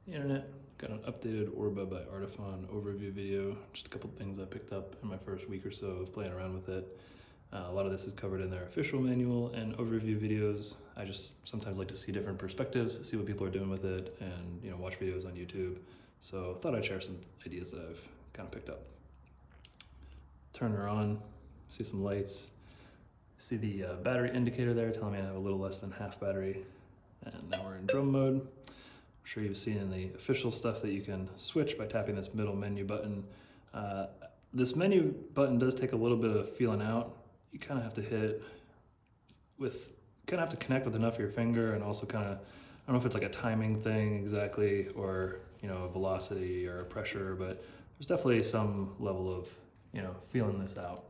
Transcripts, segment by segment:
the internet. Got an updated Orba by Artiphon overview video. Just a couple things I picked up in my first week or so of playing around with it. A lot of this is covered in their official manual and overview videos. I just sometimes like to see different perspectives, see what people are doing with it, and watch videos on YouTube. So I thought I'd share some ideas that I've kind of picked up. Turn her on, see some lights, see the battery indicator there telling me I have a little less than half battery. And now we're in drum mode. I'm sure you've seen in the official stuff that you can switch by tapping this middle menu button. This menu button does take a little bit of feeling out. You kind of have to hit with, kind of have to connect with enough of your finger, and also kind of, I don't know if it's like a timing thing exactly, or a velocity or a pressure, but there's definitely some level of feeling this out.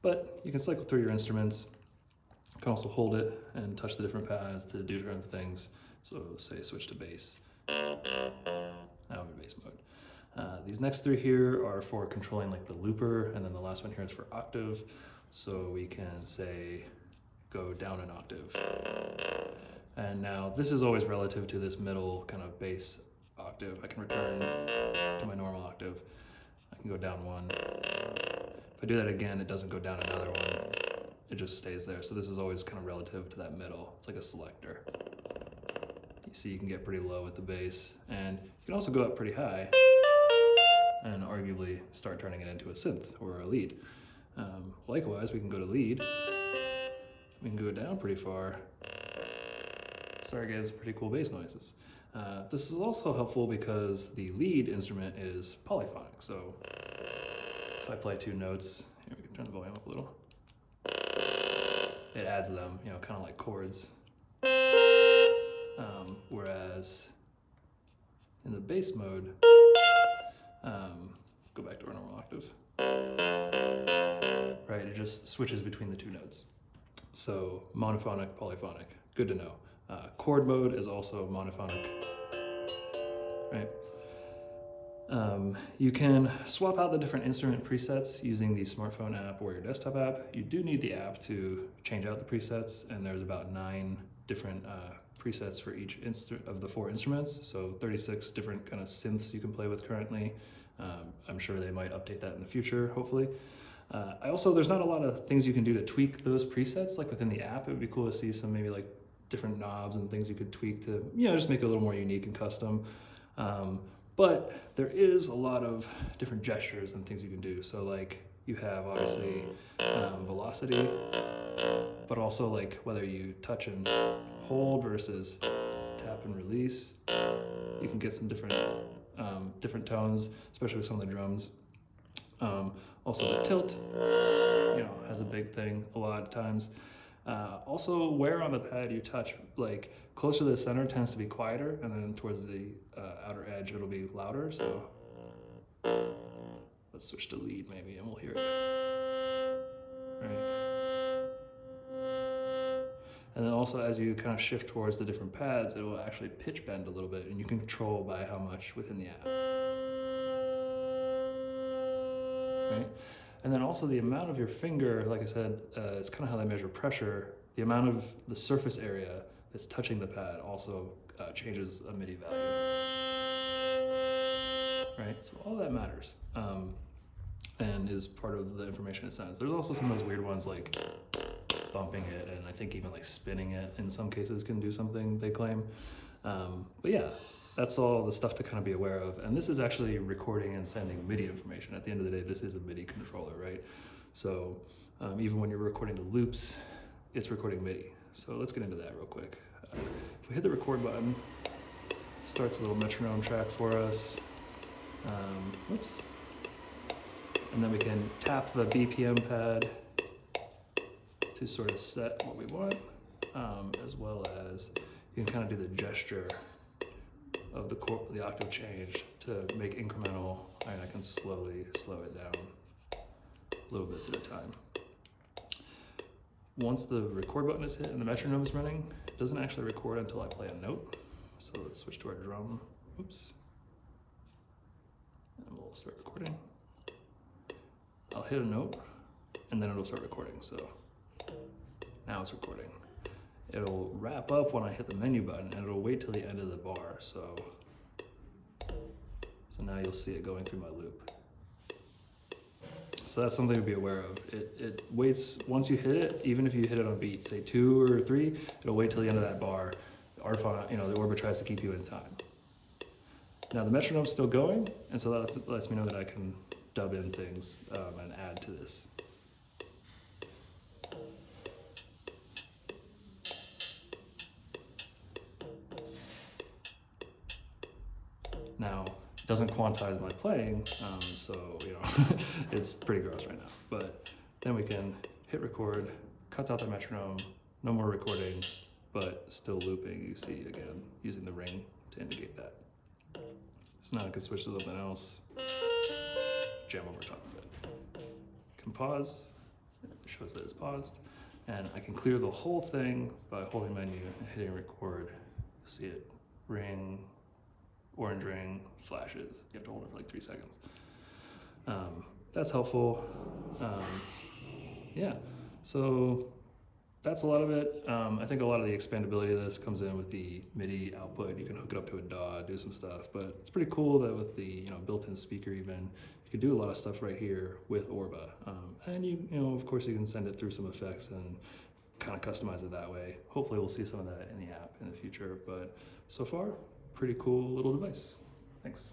But you can cycle through your instruments. You can also hold it and touch the different pads to do different things. So say switch to bass. Now I'm in bass mode. These next three here are for controlling like the looper, and then the last one here is for octave. So we can say go down an octave. And now this is always relative to this middle kind of bass octave. I can return to my normal octave. I can go down one. If I do that again, it doesn't go down another one. It just stays there. So this is always kind of relative to that middle. It's like a selector. You see you can get pretty low with the bass, and you can also go up pretty high and arguably start turning it into a synth or a lead. Likewise, we can go to lead. We can go down pretty far. Start getting some pretty cool bass noises. This is also helpful because the lead instrument is polyphonic. So if I play two notes, here we can turn the volume up a little. It adds them, kind of like chords. Whereas in the bass mode, go back to our normal octave. Right, it just switches between the two notes. So monophonic, polyphonic, good to know. Chord mode is also monophonic, right? You can swap out the different instrument presets using the smartphone app or your desktop app. You do need the app to change out the presets, and there's about 9 different presets for each of the 4 instruments, so 36 different kind of synths you can play with currently. I'm sure they might update that in the future, hopefully. There's not a lot of things you can do to tweak those presets, like within the app. It would be cool to see some maybe like different knobs and things you could tweak to, just make it a little more unique and custom. But there is a lot of different gestures and things you can do. So like you have obviously velocity, but also like whether you touch and hold versus tap and release. You can get some different tones, especially with some of the drums. Also the tilt, has a big thing a lot of times. Also, where on the pad you touch, like closer to the center tends to be quieter, and then towards the outer edge it'll be louder. So let's switch to lead maybe, and we'll hear it. Right. And then also as you kind of shift towards the different pads, it will actually pitch bend a little bit, and you can control by how much within the app. Right? And then also the amount of your finger, like I said, it's kind of how they measure pressure. The amount of the surface area that's touching the pad also changes a MIDI value. Right? So all that matters and is part of the information it sends. There's also some of those weird ones like bumping it, and I think even like spinning it in some cases can do something, they claim. But yeah. That's all the stuff to kind of be aware of. And this is actually recording and sending MIDI information. At the end of the day, this is a MIDI controller, right? So even when you're recording the loops, it's recording MIDI. So let's get into that real quick. If we hit the record button, it starts a little metronome track for us. Whoops. And then we can tap the BPM pad to sort of set what we want, as well as you can kind of do the gesture of the octave change to make incremental, and I can slowly slow it down little bits at a time. Once the record button is hit and the metronome is running, it doesn't actually record until I play a note. So let's switch to our drum. Oops. And we'll start recording. I'll hit a note and then it'll start recording. So now it's recording. It'll wrap up when I hit the menu button, and it'll wait till the end of the bar. So So now you'll see it going through my loop. So that's something to be aware of. It waits, once you hit it, even if you hit it on beat, say 2 or 3, it'll wait till the end of that bar. The Artiphon, the Orba tries to keep you in time. Now the metronome's still going, and so that lets me know that I can dub in things and add to this. Now, it doesn't quantize my playing, so it's pretty gross right now. But then we can hit record, cuts out the metronome, no more recording, but still looping, you see again, using the ring to indicate that. So now I can switch to something else, jam over top of it. Can pause, it shows that it's paused, and I can clear the whole thing by holding menu and hitting record. See it ring, orange ring, flashes. You have to hold it for like 3 seconds. That's helpful. Yeah, so that's a lot of it. I think a lot of the expandability of this comes in with the MIDI output. You can hook it up to a DAW, do some stuff, but it's pretty cool that with the built-in speaker even, you can do a lot of stuff right here with Orba. And of course you can send it through some effects and kind of customize it that way. Hopefully we'll see some of that in the app in the future, but so far, pretty cool little device. Thanks.